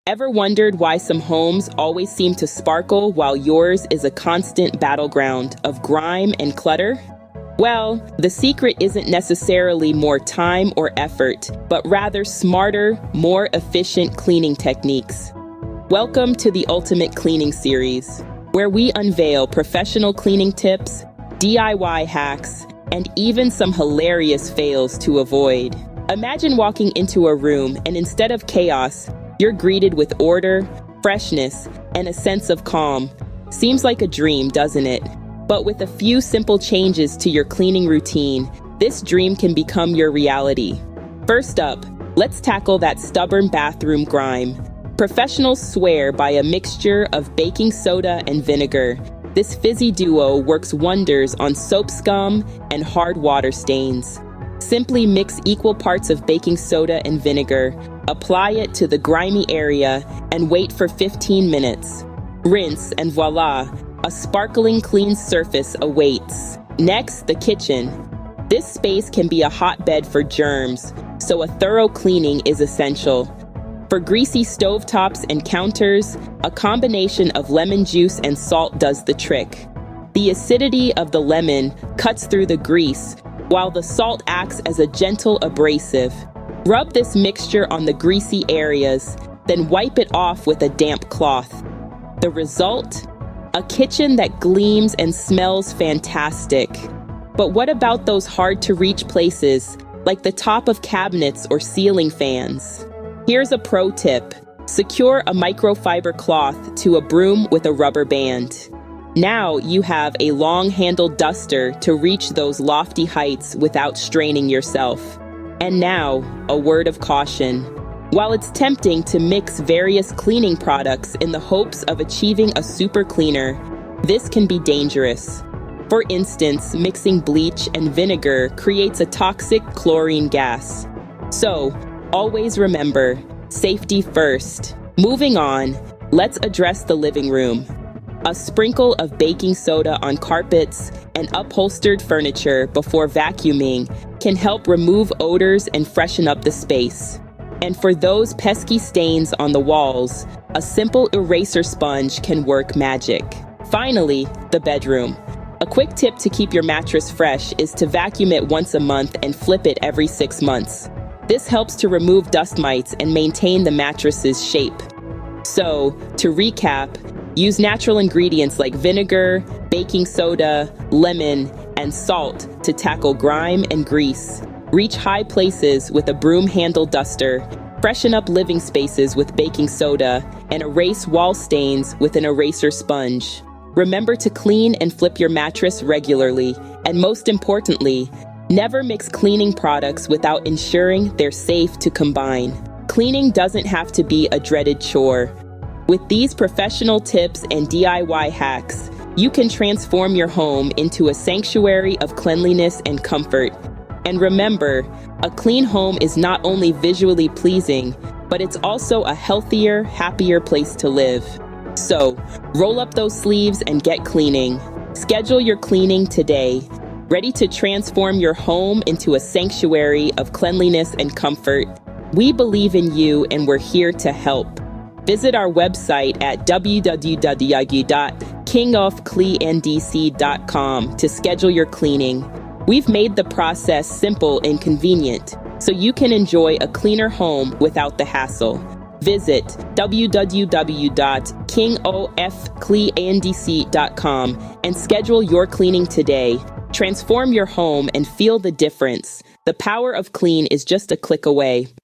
Ever wondered why some homes always seem to sparkle while yours is a constant battleground of grime and clutter? Well, the secret isn't necessarily more time or effort, but rather smarter, more efficient cleaning techniques. Welcome to the Ultimate Cleaning Series, where we unveil professional cleaning tips, DIY hacks, and even some hilarious fails to avoid. Imagine walking into a room and instead of chaos, you're greeted with order, freshness, and a sense of calm. Seems like a dream, doesn't it? But with a few simple changes to your cleaning routine, this dream can become your reality. First up, let's tackle that stubborn bathroom grime. Professionals swear by a mixture of baking soda and vinegar. This fizzy duo works wonders on soap scum and hard water stains. Simply mix equal parts of baking soda and vinegar, apply it to the grimy area, and wait for 15 minutes. Rinse, and voila, a sparkling clean surface awaits. Next, the kitchen. This space can be a hotbed for germs, so a thorough cleaning is essential. For greasy stovetops and counters, a combination of lemon juice and salt does the trick. The acidity of the lemon cuts through the grease, while the salt acts as a gentle abrasive. Rub this mixture on the greasy areas, then wipe it off with a damp cloth. The result? A kitchen that gleams and smells fantastic. But what about those hard-to-reach places, like the top of cabinets or ceiling fans? Here's a pro tip. Secure a microfiber cloth to a broom with a rubber band. Now you have a long-handled duster to reach those lofty heights without straining yourself. And now, a word of caution. While it's tempting to mix various cleaning products in the hopes of achieving a super cleaner, this can be dangerous. For instance, mixing bleach and vinegar creates a toxic chlorine gas. So, always remember, safety first. Moving on, let's address the living room. A sprinkle of baking soda on carpets and upholstered furniture before vacuuming can help remove odors and freshen up the space. And for those pesky stains on the walls, a simple eraser sponge can work magic. Finally, the bedroom. A quick tip to keep your mattress fresh is to vacuum it once a month and flip it every 6 months. This helps to remove dust mites and maintain the mattress's shape. So, to recap, use natural ingredients like vinegar, baking soda, lemon, and salt to tackle grime and grease. Reach high places with a broom handle duster, freshen up living spaces with baking soda, and erase wall stains with an eraser sponge. Remember to clean and flip your mattress regularly, and most importantly, never mix cleaning products without ensuring they're safe to combine. Cleaning doesn't have to be a dreaded chore. With these professional tips and DIY hacks, you can transform your home into a sanctuary of cleanliness and comfort. And remember, a clean home is not only visually pleasing, but it's also a healthier, happier place to live. So, roll up those sleeves and get cleaning. Schedule your cleaning today. Ready to transform your home into a sanctuary of cleanliness and comfort? We believe in you and we're here to help. Visit our website at www.kingofcleandc.com to schedule your cleaning. We've made the process simple and convenient, so you can enjoy a cleaner home without the hassle. Visit www.kingofcleandc.com and schedule your cleaning today. Transform your home and feel the difference. The power of clean is just a click away.